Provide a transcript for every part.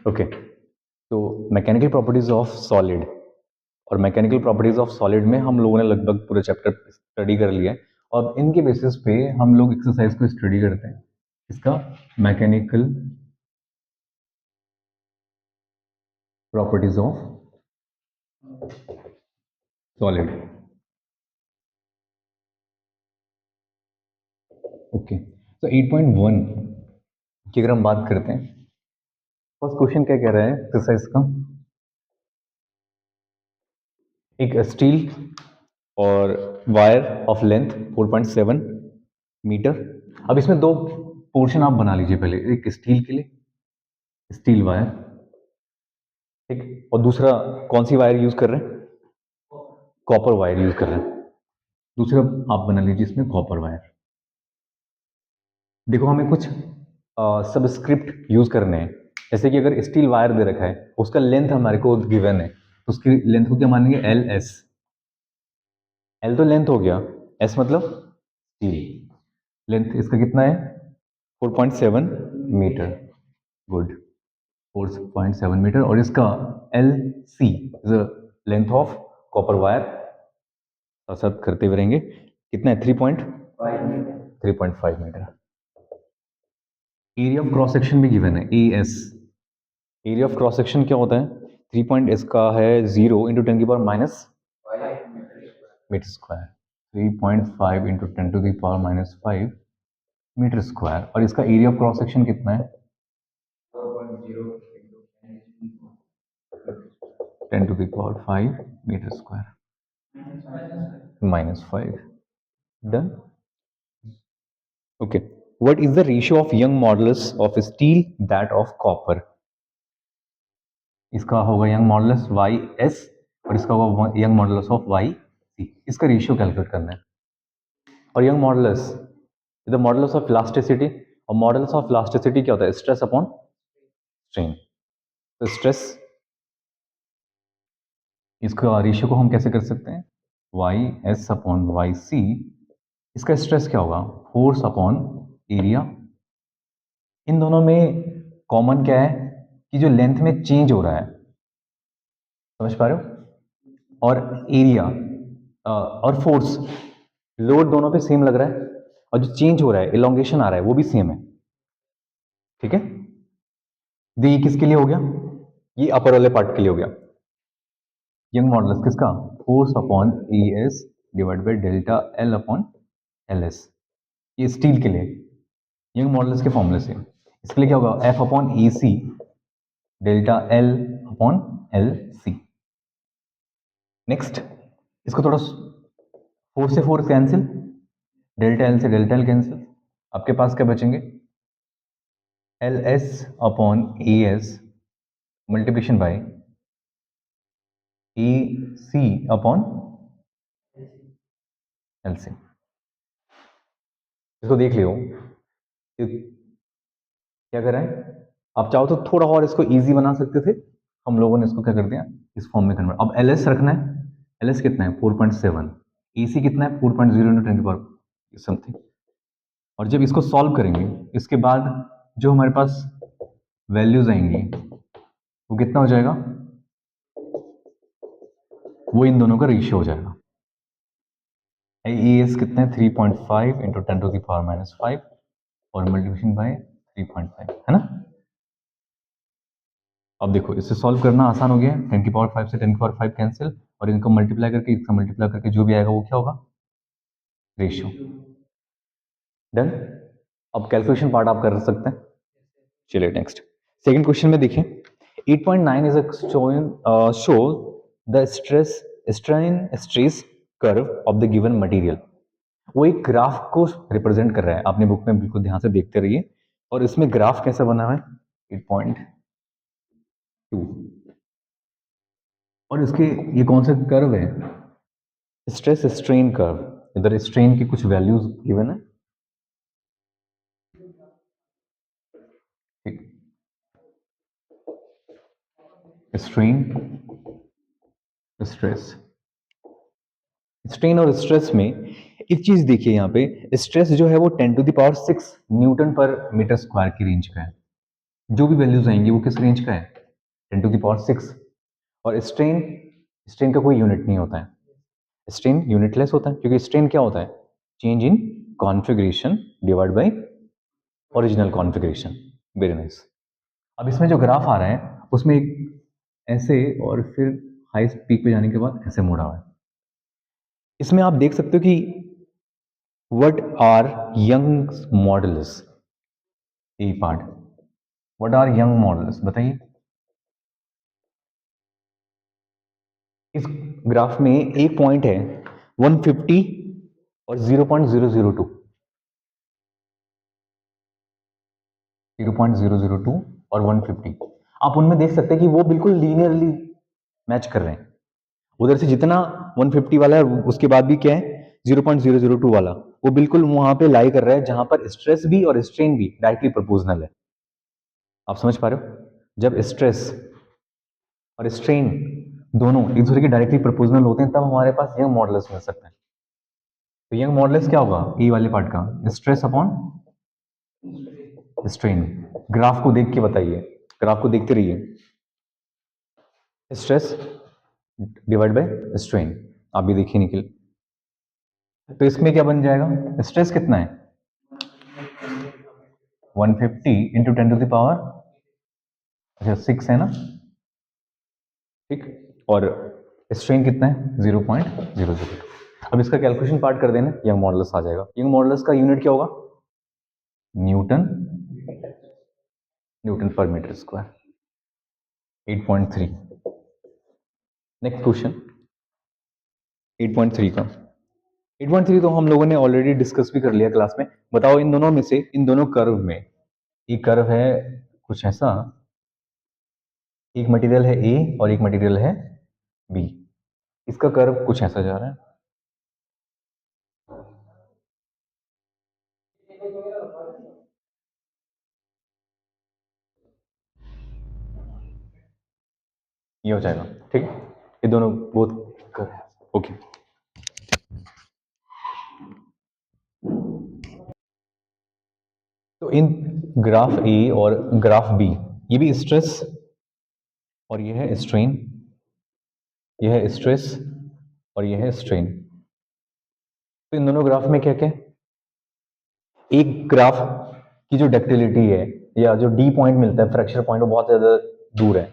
Okay, तो mechanical properties of solid और mechanical properties of solid में हम लोगों ने लगभग पूरा चैप्टर स्टडी कर लिया है और इनके बेसिस पे हम लोग एक्सरसाइज को स्टडी करते हैं इसका mechanical properties of solid. Okay, तो 8.1 की अगर हम बात करते हैं, फर्स्ट क्वेश्चन क्या कह रहा है एक्सरसाइज का, एक स्टील और वायर ऑफ लेंथ 4.7 मीटर। अब इसमें दो पोर्शन आप बना लीजिए, पहले एक स्टील के लिए स्टील वायर, ठीक, और दूसरा कौन सी वायर यूज कर रहे हैं, कॉपर वायर यूज कर रहे हैं। दूसरा आप बना लीजिए इसमें कॉपर वायर। देखो हमें कुछ सबस्क्रिप्ट यूज करने हैं, जैसे कि अगर स्टील वायर दे रखा है उसका लेंथ हमारे को गिवन है तो उसकी लेंथ को क्या मानेंगे, एल एस। एल तो लेंथ हो गया, एस मतलब स्टील। लेंथ इसका कितना है 4.7 मीटर, गुड, 4.7 मीटर। और इसका L C is length of copper wire, सब करते हुए रहेंगे, कितना है 3.5 metre. Area of cross section भी गिवन है A S. Area of cross section क्या होता है, 3 पॉइंट इसका है 0 इंटू 10 की power minus metre square, 3.5 into 10 to the power minus 5 metre square. और इसका एरिया ऑफ क्रॉस सेक्शन कितना है 10 to the power 5 metre square minus 5। Done. Okay, what is the ratio of young modulus of steel that of copper? इसका होगा Young modulus Y S और इसका होगा Young modulus of Y C. इसका ratio calculate करना है। और Young modulus the modulus of elasticity, और मॉडुलस ऑफ इलास्टिसिटी क्या होता है, स्ट्रेस अपॉन स्ट्रेन। तो स्ट्रेस, इसका रेशियो को हम कैसे कर सकते हैं, Y S upon Y C. इसका स्ट्रेस क्या होगा, फोर्स अपॉन एरिया। इन दोनों में कॉमन क्या है कि जो लेंथ में चेंज हो रहा है, समझ पा रहे हो, और एरिया और फोर्स, लोड दोनों पे सेम लग रहा है और जो चेंज हो रहा है इलोंगेशन आ रहा है वो भी सेम है, ठीक है। ये किसके लिए हो गया, ये अपर वाले पार्ट के लिए हो गया। यंग मॉडुलस किसका, force upon A S divide by delta L upon L S, ये स्टील के लिए यंग मॉडुलस के फॉर्मूले से। इसके लिए क्या होगा, F upon A C delta L upon L C. Next, इसको थोड़ा 4 से 4 कैंसिल, डेल्टा एल से डेल्टा एल कैंसिल, आपके पास क्या बचेंगे, L S upon A S multiplication by A C upon L C. इसको देख लियो, क्या कर रहे हैं, आप चाहो तो थोड़ा और इसको इजी बना सकते थे, हम लोगों ने इसको क्या कर दिया इस फॉर्म में कन्वर्ट। अब एल एस रखना है, एल एस कितना है 4.7, ए सी कितना है 4.0 इंटू 10 की पावर समथिंग। और जब इसको सॉल्व करेंगे इसके बाद जो हमारे पास वैल्यूज आएंगी वो कितना हो जाएगा, वो इन दोनों का रेशियो हो जाएगा। ए एस कितना है 3.5 into 10 to the power minus 5 और मल्टीप्लिकेशन बाय 3.5, है ना। अब देखो इससे सॉल्व करना आसान हो गया, 10 की पावर 5 से 10 की पावर 5 कैंसिल, और इनको मल्टीप्लाई करके इसका मल्टीप्लाई करके जो भी आएगा वो क्या होगा, रेशियो। डन। अब कैलकुलेशन पार्ट आप कर सकते हैं। चलिए नेक्स्ट, सेकंड क्वेश्चन में देखिए, 8.9 is show the stress curve of the given material. वो एक ग्राफ को रिप्रेजेंट कर रहा है, आपने बुक में बिल्कुल ध्यान से देखते रहिए। और इसमें ग्राफ कैसा बना हुआ है 8.2, और इसके ये कौन सा कर्व है, स्ट्रेस स्ट्रेन कर्व। इधर स्ट्रेन की कुछ वैल्यूज गिवन है, ठीक, स्ट्रेन स्ट्रेस, स्ट्रेन और स्ट्रेस में एक चीज देखिए, यहाँ पे स्ट्रेस जो है वो 10 टू द पावर 6 न्यूटन पर मीटर स्क्वायर की रेंज का है, जो भी वैल्यूज आएंगी वो किस रेंज का है, 10⁶। और स्ट्रेन, स्ट्रेन का कोई यूनिट नहीं होता है, स्ट्रेन यूनिटलेस होता है, क्योंकि स्ट्रेन क्या होता है, change in configuration divide by original configuration. Very nice. अब इसमें जो ग्राफ आ रहा है उसमें एक ऐसे और फिर हाई पीक पे जाने के बाद ऐसे मुड़ा हुआ है। इसमें आप देख सकते हो कि what are Young models, A part, what are Young models बताइए। इस ग्राफ में एक पॉइंट है 150 और 0.002, 0.002 और 150। आप उनमें देख सकते हैं कि वो बिल्कुल लीनियरली मैच कर रहे हैं। उधर से जितना 150 वाला है उसके बाद भी क्या है 0.002 वाला, वो बिल्कुल वहां पे लाई कर रहा है जहां पर स्ट्रेस भी और स्ट्रेन भी डायरेक्टली प्रोपोर्शनल है। आप समझ पा रहे हो, जब स्ट्रेस और स्ट्रेन दोनों एक दूसरे के डायरेक्टली प्रोपोर्शनल होते हैं तब हमारे पास यंग मॉडल्स मिल सकते हैं। तो यंग मॉडल्स क्या होगा, ई वाले पार्ट का स्ट्रेस अपॉन स्ट्रेन। ग्राफ को देख के बताइए, ग्राफ को देखते रहिए, स्ट्रेस डिवाइड बाय स्ट्रेन, आप भी देखिए निकल। तो इसमें क्या बन जाएगा, स्ट्रेस कितना है 150 इंटू 10⁻, अच्छा 6 है ना, ठीक। और स्ट्रेन कितना है 0.002। अब इसका कैलकुलेशन पार्ट कर देना, यंग मॉडल्स आ जाएगा। यंग मॉडल्स का यूनिट क्या होगा, न्यूटन, न्यूटन पर मीटर स्क्वायर। 8.3। नेक्स्ट क्वेश्चन 8.3 का। 8.3 तो हम लोगों ने ऑलरेडी डिस्कस भी कर लिया क्लास में। बताओ इन दोनों में से, इन दोनों कर्व में, एक कर्व है कुछ ऐसा, एक मटेरियल है ए और एक मटेरियल है बी, इसका कर्व कुछ ऐसा जा रहा है। ये हो जाएगा, ठीक है। ये दोनों बहुत कर्व, ओके। तो इन ग्राफ ए और ग्राफ बी, ये भी स्ट्रेस और ये है स्ट्रेन, ये है स्ट्रेस और ये है स्ट्रेन। तो इन दोनों ग्राफ में क्या क्या है, एक ग्राफ की जो डक्टिलिटी है या जो डी पॉइंट मिलता है, फ्रैक्चर पॉइंट, वो बहुत ज्यादा दूर है।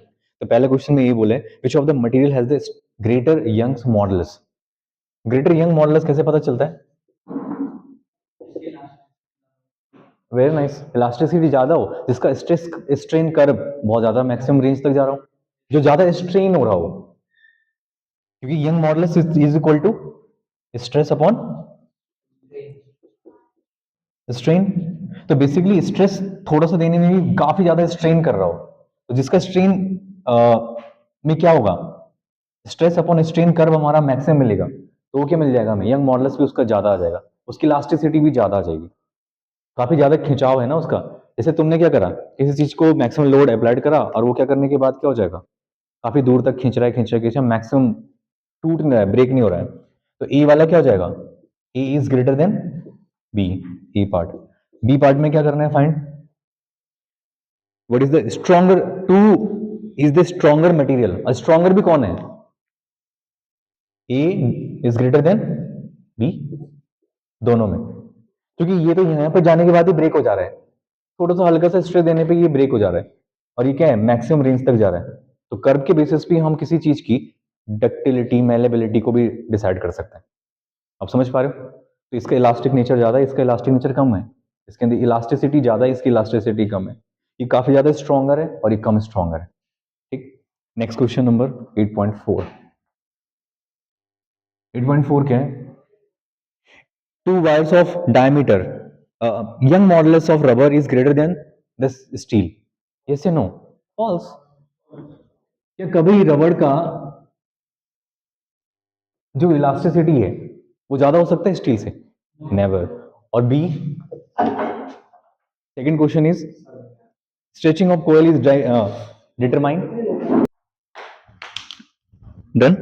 तो पहले क्वेश्चन में ये बोले which of the material has the greater Young's modulus. Greater Young modulus कैसे पता चलता है, वेरी नाइस, इलास्टिसिटी ज्यादा हो, जिसका स्ट्रेस स्ट्रेन कर्व बहुत ज्यादा मैक्सिमम रेंज तक जा रहा हो, जो ज्यादा स्ट्रेन हो रहा हो, क्योंकि Young modulus is equal to stress upon strain. तो बेसिकली स्ट्रेस थोड़ा सा देने में भी काफी ज्यादा स्ट्रेन कर रहा हो, तो जिसका स्ट्रेन में क्या होगा, स्ट्रेस अपॉन स्ट्रेन कर्व हमारा मैक्सिमम मिलेगा, तो वो क्या मिल जाएगा हमें, यंग मॉडुलस भी उसका ज्यादा आ जाएगा, उसकी इलास्टिसिटी भी ज्यादा आ जाएगी, काफी ज्यादा खिंचाव है ना उसका। जैसे तुमने क्या करा, किसी चीज को मैक्सिमम लोड अप्लाइड करा और वो क्या करने के बाद क्या हो जाएगा, काफी दूर तक खींच रहा है, खींच रहा है, खींच रहा है, मैक्सिमम टूट नहीं रहा है, ब्रेक नहीं हो रहा है, तो ए वाला क्या हो जाएगा, A is greater than B, A part. B part में क्या करना है, find what is the stronger, two is the stronger material, और स्ट्रॉन्गर भी कौन है, A is greater than B, दोनों में, क्योंकि ये तो यहाँ पर जाने के बाद ही ब्रेक हो जा रहा है, थोड़ा सा हल्का सा स्ट्रेस देने पे ये ब्रेक हो जा रहा है, और ये क्या है मैक्सिमम रेंज तक जा रहा है। तो कर्व के बेसिस पे हम किसी चीज की डक्टिलिटी मेलेबिलिटी को भी डिसाइड कर सकते हैं। आप समझ पा रहे हो, तो इसका इलास्टिक नेचर ज्यादा है, इसका इलास्टिक नेचर कम है, इसके अंदर इलास्टिसिटी ज्यादा है, इसकी इलास्टिसिटी कम है, ये काफी ज्यादा स्ट्रॉन्गर है और ये कम स्ट्रॉन्गर है, ठीक। Next question number 8.4। 8.4 क्या है, two wires of diameter, young modulus of rubber is greater than the steel, yes or no, false। क्या कभी रबड़ का जो इलास्टिसिटी है वो ज्यादा हो सकता है स्टील से, नेवर। और B, second question is stretching of coil is determined, done,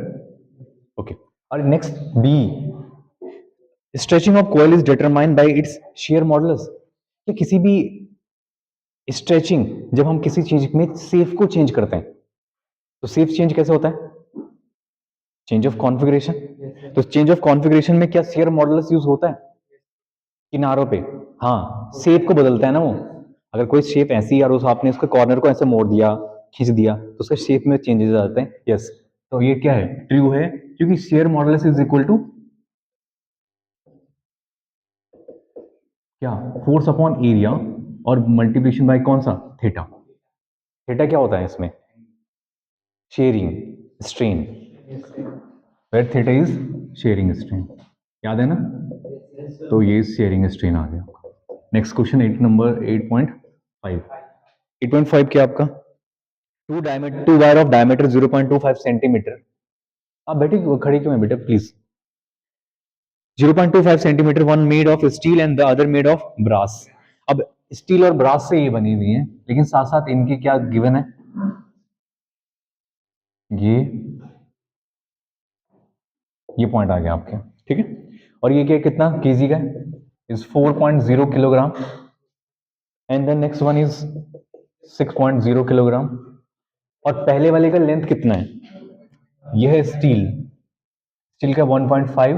okay. और next B, stretching of coil is determined by its shear modulus. क्या किसी भी स्ट्रेचिंग, जब हम किसी चीज में शेप को चेंज करते हैं, तो शेप चेंज कैसे होता है? Change of configuration. तो चेंज ऑफ कॉन्फ़िगरेशन में क्या शेयर मॉडुलस यूज होता है? किनारों पे। हाँ, शेप को बदलता है ना वो। अगर कोई शेप ऐसी और उस आपने उसके कॉर्नर को ऐसे मोड़ दिया, खींच दिया, तो उसके शेप में चेंजेस आ जाते हैं। यस, तो ये क्या है? ट्रू है, क्योंकि shear modulus is equal to क्या? फोर्स अपॉन एरिया और मल्टीप्लिकेशन बाय कौन सा? थीटा। थीटा क्या होता है इसमें? Shearing strain, where theta is shearing strain. याद है ना? तो ये शेयरिंग स्ट्रेन आ गया। Next question 8 number 8.5। 8.5 क्या आपका? Two wire of diameter 0.25 centimetre. आप बेटे खड़े क्यों हैं बेटा please? 0.25 centimetre, one made of steel and the other made of brass. अब स्टील और ब्रास से ये बनी हुई है, लेकिन साथ साथ इनकी क्या गिवन है? ये ये पॉइंट आ गया आपके, ठीक है। और ये क्या कितना केजी का है? Is 4.0 kilogram and then next one is 6.0 kilogram. और पहले वाले का लेंथ कितना है? यह है स्टील, स्टील का 1.5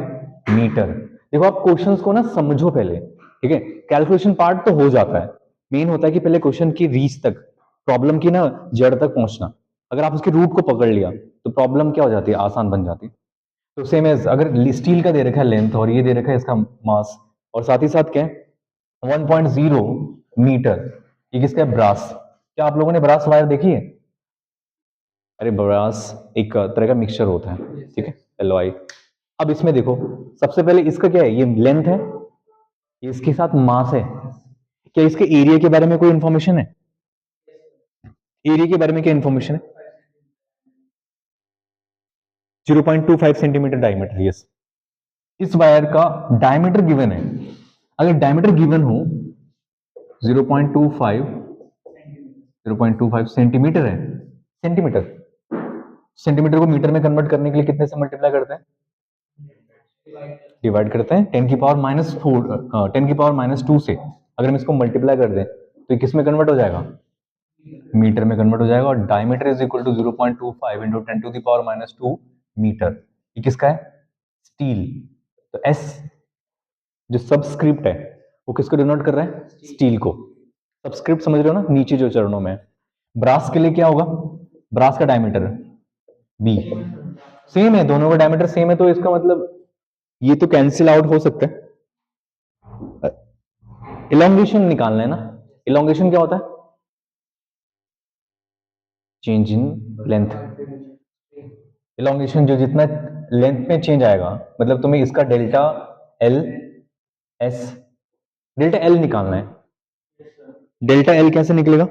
मीटर। देखो आप क्वेश्चंस को ना समझो पहले, ठीक है। कैलकुलेशन पार्ट तो हो जाता है, मेन होता है कि पहले क्वेश्चन की रीच तक, प्रॉब्लम की ना जड़ तक पहुंचना। अगर आप उसके रूट को पकड़ लिया तो प्रॉब्लम क्या हो जाती है? आसान बन जाती है। तो सेम एज अगर स्टील का दे रखा है लेंथ और ये दे रखा है इसका मास, और साथ ही साथ क्या है? 1.0 मीटर। ये किसका है? ब्रास। क्या आप लोगों ने ब्रास वायर देखी है? अरे ब्रास एक तरह का मिक्सचर होता है, ठीक है, एलॉय। अब इसमें देखो, सबसे पहले इसका क्या है? ये लेंथ है, इसके साथ मास है। क्या इसके एरिया के बारे में कोई इंफॉर्मेशन है? एरिया के बारे में क्या इंफॉर्मेशन है? 0.25 सेंटीमीटर डायमीटर। यस, इस वायर का डायमीटर गिवन है। अगर डायमीटर गिवन हो 0.25, 0.25 सेंटीमीटर है, सेंटीमीटर, सेंटीमीटर को मीटर में कन्वर्ट करने के लिए कितने से मल्टीप्लाई करते हैं? डिवाइड करते हैं 10⁻⁴ 10⁻²। से अगर हम इसको मल्टीप्लाई कर दें तो ये किस में कन्वर्ट हो जाएगा? मीटर में कन्वर्ट हो जाएगा। और diameter is equal to 0.25 into 10⁻²। Metre. ये किसका है? स्टील। तो एस जो सबस्क्रिप्ट है वो किसको डिनोट कर रहा है? स्टील को। सबस्क्रिप्ट समझ रहे हो ना, नीचे जो चरणों में। ब्रास के लिए क्या होगा? ब्रास का डायमीटर बी। सेम है, दोनों का डायमीटर सेम है, तो इसका मतलब ये तो कैंसिल आउट हो सकता है। इलोंगेशन निकालना है ना। इलोंगेशन क्या होता है? Change in length. इलोंगेशन जो जितना लेंथ में चेंज आएगा, मतलब तुम्हें इसका delta L S, delta L निकालना है। डेल्टा एल कैसे निकलेगा?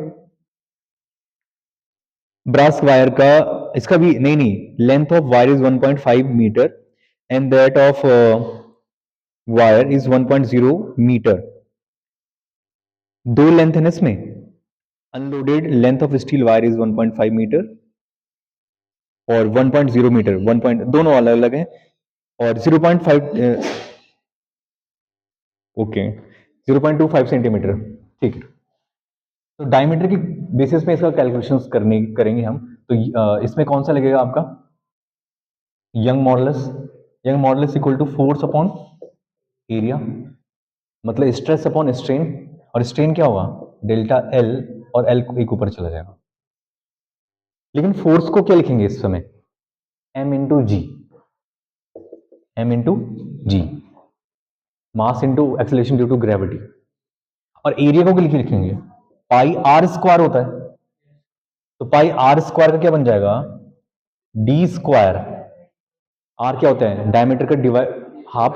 ब्रास वायर का, इसका भी नहीं नहीं, length of wire is 1.5 metre and that of wire is 1.0 metre. दो लेंथ है ना इसमें। Unloaded length of steel wire is 1.5 metre और 1.0 मीटर, 1 पॉइंट दोनों अलग अलग है। और 0.5, ओके, 0.25 सेंटीमीटर, ठीक है। तो डायमीटर की बेसिस पे इसका कैलकुलेशंस करेंगे हम। तो इसमें कौन सा लगेगा आपका? Young modulus. Young modulus equal to force upon area, मतलब स्ट्रेस अपॉन स्ट्रेन। और स्ट्रेन क्या होगा? डेल्टा एल, और एल एक ऊपर चला जाएगा। लेकिन फोर्स को क्या लिखेंगे इस समय? M into G, M into G, mass into acceleration due to gravity. और एरिया को क्या लिखेंगे? पाई आर स्क्वायर होता है, तो पाई आर स्क्वायर का क्या बन जाएगा? D square. आर क्या होता है? डायमीटर का divide half,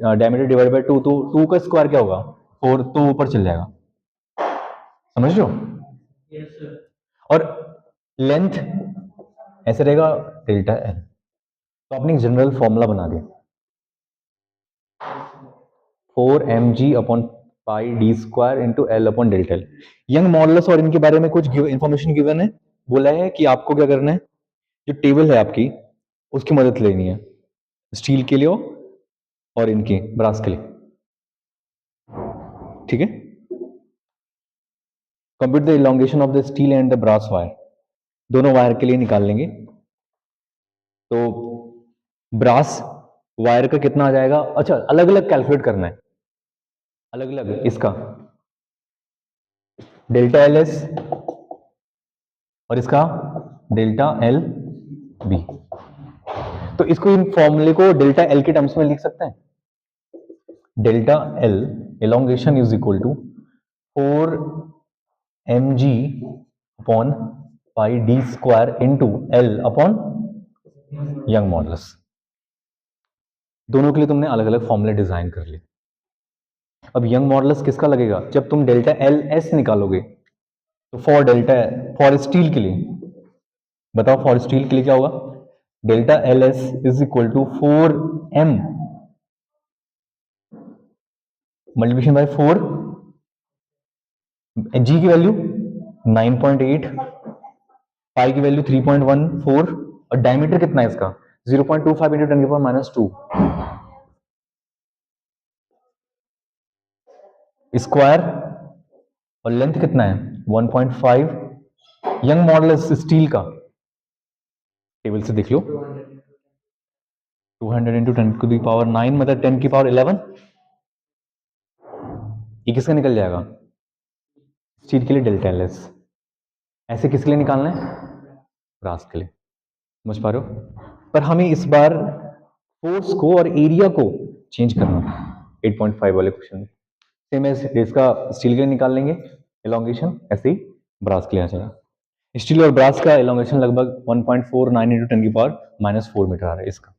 diameter divide by 2, तो 2 का स्क्वायर क्या होगा? 4, तो ऊपर चल जाएगा। समझ रहे हो? और लेंथ ऐसे रहेगा डेल्टा एल। तो आपने एक जनरल फॉर्मूला बना दिया, 4 mg upon pi D square into L upon delta L. Young modulus और इनके बारे में कुछ इंफॉर्मेशन गिवन है। बोला है कि आपको क्या करना है, जो टेबल है आपकी उसकी मदद लेनी है, स्टील के लिए और इनके ब्रास के लिए, ठीक है। Compute the elongation of the steel and the brass wire, दोनों वायर के लिए निकाल लेंगे। तो ब्रास वायर का कितना आ जाएगा, अच्छा अलग अलग कैलकुलेट करना है, अलग अलग इसका डेल्टा एल एस और इसका डेल्टा एल बी। तो इसको इन फॉर्मूले को डेल्टा एल के टर्म्स में लिख सकते हैं। Delta L elongation is equal to 4 M G upon pi D square into L upon Young modulus. दोनों के लिए तुमने अलग अलग फॉर्मूले डिजाइन कर लिए। अब यंग मॉडुलस किसका लगेगा, जब तुम डेल्टा एल एस निकालोगे तो फॉर स्टील के लिए बताओ, फॉर स्टील के लिए क्या होगा, delta L S is equal to 4m multiplication by 4, G की वैल्यू 9.8, पाई की वैल्यू 3.14 और डायमीटर कितना है इसका 0.25 इंटू 10 की पावर -2 स्क्वायर और लेंथ कितना है 1.5। यंग मॉडुलस स्टील का टेबल से देख लो, 200 इंटू 10 टू दी पावर 9 मतलब 10 की पावर 11। ये किसका निकल जाएगा, स्टील के लिए डेल्टा एल एस। ऐसे किसके लिए निकालना है, ब्रास के लिए। समझ पा रहे हो, पर हमें इस बार फोर्स को और एरिया को चेंज करना है 8.5 वाले क्वेश्चन में। सेम एज इसका स्टील के लिए निकाल लेंगे एलोंगेशन, ऐसे ही ब्रास के लिए आ जाएगा। स्टील और ब्रास का एलोंगेशन लगभग 1.49 इंटू 10 की पावर -4 मीटर आ रहा है इसका।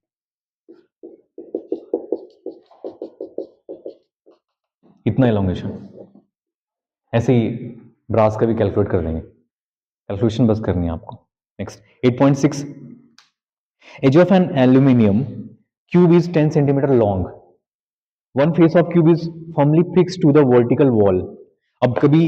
इतना एलोंगेशन, ऐसे ही ब्रास का भी कैलकुलेट कर देंगे, कैलकुलेशन बस करनी है आपको। Next 8.6, edge of an aluminium cube is 10 centimetre long, one face of cube is firmly fix to the vertical wall. अब कभी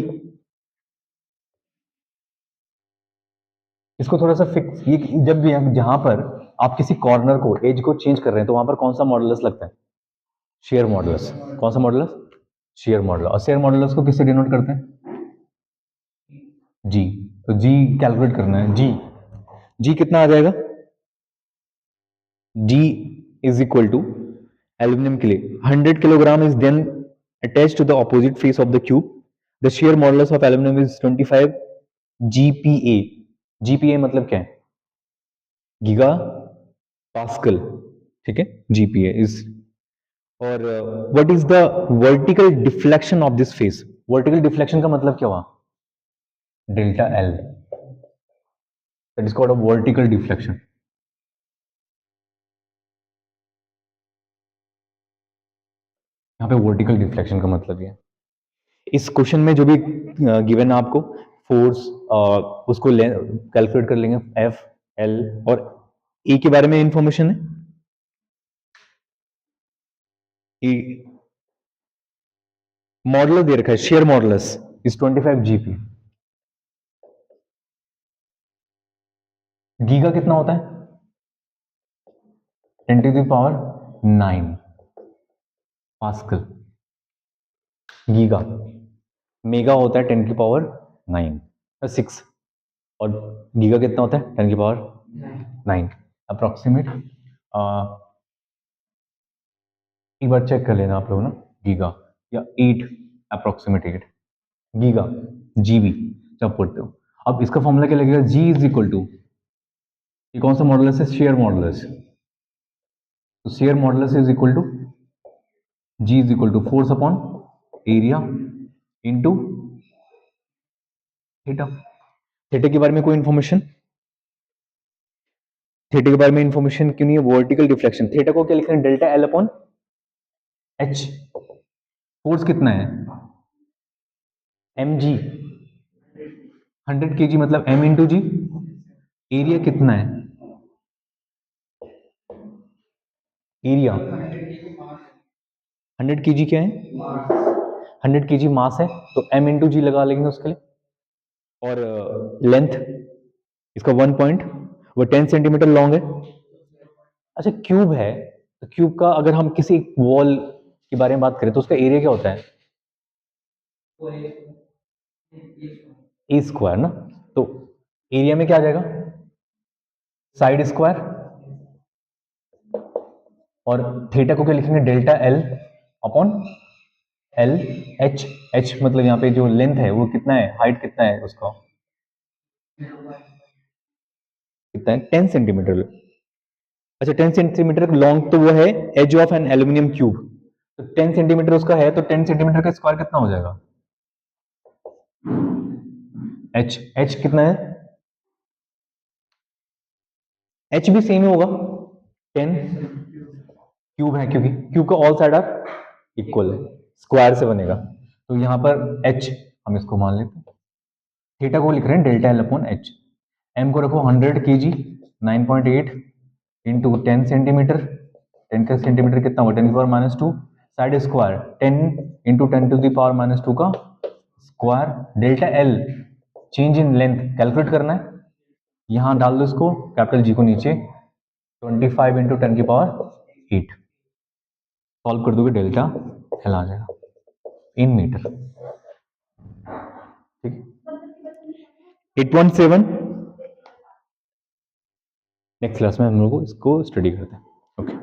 इसको थोड़ा सा फिक्स, ये जब भी जहां पर आप किसी कॉर्नर को एज को चेंज कर रहे हैं तो वहां पर कौन सा मॉडुलस लगता है, शेयर मॉडुलस। कौन सा मॉडुलस, शेयर मॉडुलस। और शेयर मॉडुलस को किससे डिनोट करते हैं, जी। तो जी कैलकुलेट करना है, जी जी कितना आ जाएगा, G is equal to aluminium के लिए 100 kilogram is then attach to the opposite face of the cube, the shear modulus of aluminium is 25 GPa. GPa मतलब क्या है, गीगा पास्कल, ठीक है, जीपीए इज। और what is the vertical deflection of this face, vertical deflection का मतलब क्या हुआ, delta L, that is called a vertical deflection. यहाँ पे वर्टिकल डिफ्लेक्शन का मतलब ये है। इस क्वेश्चन में जो भी गिवन है आपको फोर्स, उसको कैलकुलेट कर लेंगे, एफ एल और ए के बारे में इंफॉर्मेशन है। मॉडुलस दे रखा है, shear modulus is 25 GP. Giga कितना होता है 10 to the power 9 pascal, giga. Mega होता है 10 की पावर 6 और गीगा कितना होता है 10 की पावर 9 अप्रोक्सीमेट। एक बार चेक कर लेना आप लोग ना, गीगा या 8, अप्रोक्सीमेट 8 गीगा, जीबी जब पढ़ते हो। अब इसका फॉर्मूला क्या लगेगा, जी इज इक्वल टू, ये कौन सा मॉडुलस है, शेयर मॉडुलस। तो shear modulus is equal to G is equal to force upon area into theta. Theta के बारे में कोई इंफॉर्मेशन, थीटा के बारे में इंफॉर्मेशन क्यों नहीं है, वर्टिकल डिफ्लेक्शन। थीटा को क्या लिख रहे हैं, delta L upon H. Force कितना है एम जी, 100 के जी मतलब एम इंटू जी। एरिया कितना है, एरिया 100 के जी क्या है, 100 के जी मास है, तो एम इंटू जी लगा लेंगे उसके लिए। और लेंथ इसका 1 पॉइंट, वो 10 सेंटीमीटर लॉन्ग है। अच्छा क्यूब है, तो क्यूब का अगर हम किसी वॉल के बारे में बात करें तो उसका एरिया क्या होता है, ए स्क्वायर ना, तो एरिया में क्या आ जाएगा, साइड स्क्वायर, और थीटा को क्या लिखेंगे, delta L upon L H, H मतलब यहाँ पे जो लेंथ है वो कितना है, हाइट कितना है उसका, कितना है 10 सेंटीमीटर। अच्छा 10 सेंटीमीटर लॉन्ग तो वो है edge of an aluminium cube, तो 10 सेंटीमीटर उसका है, तो 10 सेंटीमीटर का स्क्वायर कितना हो जाएगा, एच, एच कितना है, एच भी सेम ही होगा 10, क्यूब है क्योंकि क्यूब का ऑल साइड आर इक्वल है, स्क्वायर से बनेगा, तो यहां पर एच हम इसको मान लेते हैं, थीटा को लिख रहे हैं delta L upon H, M को रखो 100 kg, 9.8 इंटू 10 सेंटीमीटर, 10 का सेंटीमीटर कितना होगा, 10 की power -2, side square 10 into 10 to the power -2 का square, delta L change in length calculate करना है, यहां डाल दो इसको कैपिटल जी को नीचे, 25 इंटू 10 की पावर 8, सॉल्व कर दोगे डेल्टा एल आ जाएगा इन मीटर, ठीक है 8.7, नेक्स्ट क्लास में हम लोग इसको स्टडी करते हैं, ओके।